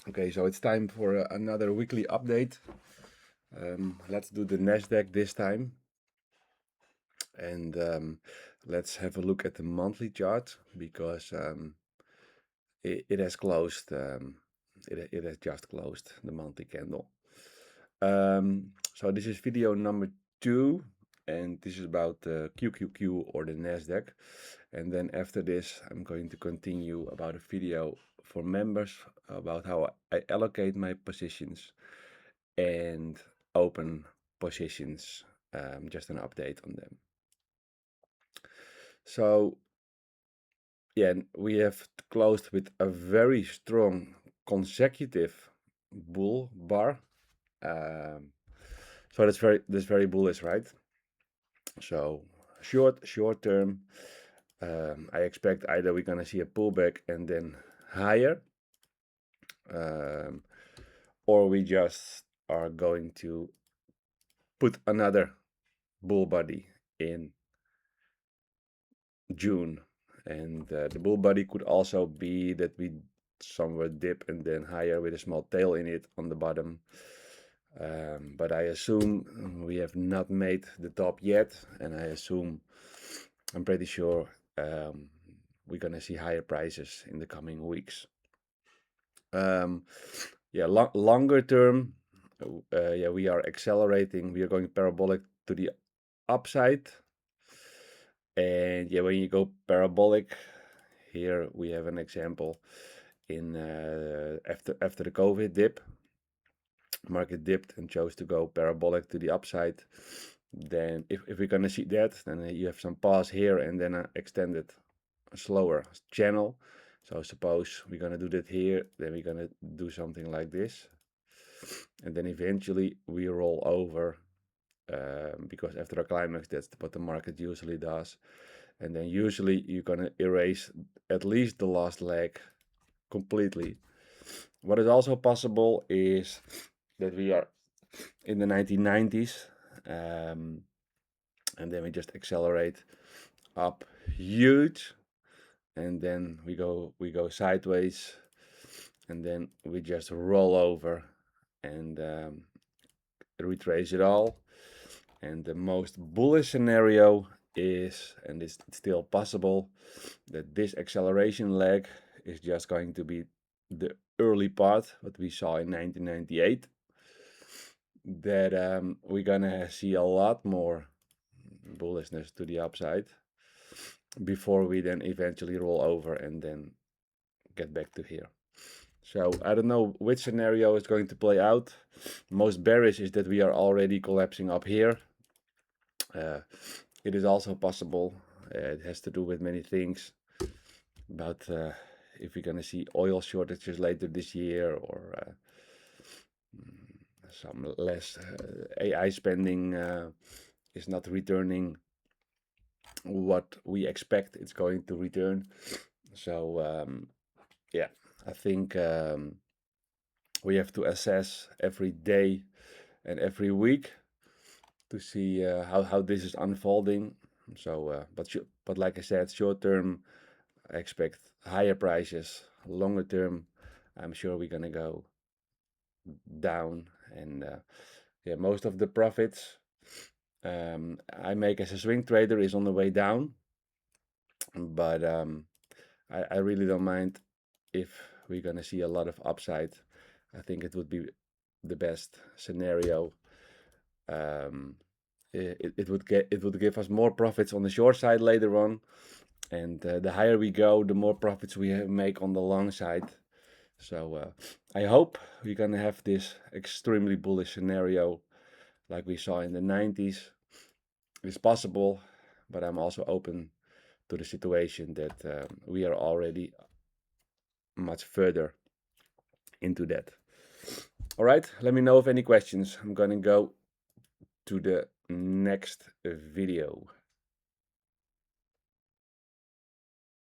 Okay, so it's time for another weekly update. Let's do the Nasdaq this time, and let's have a look at the monthly chart because it has closed. It has just closed the monthly candle. So this is video number 2, and this is about the QQQ or the Nasdaq. And then after this, I'm going to continue about a video for members about how I allocate my positions and open positions, just an update on them. So yeah, we have closed with a very strong consecutive bull bar. So that's very bullish, right? So short term, I expect either we're gonna see a pullback and then higher, or we just are going to put another bull body in June. And the bull body could also be that we somewhere dip and then higher with a small tail in it on the bottom. But I assume we have not made the top yet, and I'm pretty sure we're gonna see higher prices in the coming weeks. Yeah, longer term, yeah, we are accelerating. We are going parabolic to the upside. And yeah, when you go parabolic, here we have an example in after the COVID dip. Market dipped and chose to go parabolic to the upside. Then if we're gonna see that, then you have some pause here and then an extended slower channel. So suppose we're gonna do that here, then we're gonna do something like this, and then eventually we roll over, because after a climax, that's what the market usually does. And then usually you're gonna erase at least the last leg completely. What is also possible is that we are in the 1990s, and then we just accelerate up huge, and then we go sideways, and then we just roll over and retrace it all. And the most bullish scenario is, and it's still possible, that this acceleration leg is just going to be the early part what we saw in 1998, that we're gonna see a lot more bullishness to the upside before we then eventually roll over and then get back to here. So I don't know which scenario is going to play out. Most bearish is that we are already collapsing up here. It is also possible, it has to do with many things, but if we're gonna see oil shortages later this year, or some less AI spending is not returning what we expect it's going to return. So yeah, I think we have to assess every day and every week to see how this is unfolding. So but like I said, short term I expect higher prices. Longer term, I'm sure we're gonna go down, and yeah, most of the profits I make as a swing trader is on the way down, but I really don't mind if we're gonna see a lot of upside. I think it would be the best scenario. It would give us more profits on the short side later on, and the higher we go, the more profits we make on the long side. So I hope we're gonna have this extremely bullish scenario like we saw in the 90s. It's possible, but I'm also open to the situation that we are already much further into that. All right, let me know if any questions. I'm gonna go to the next video.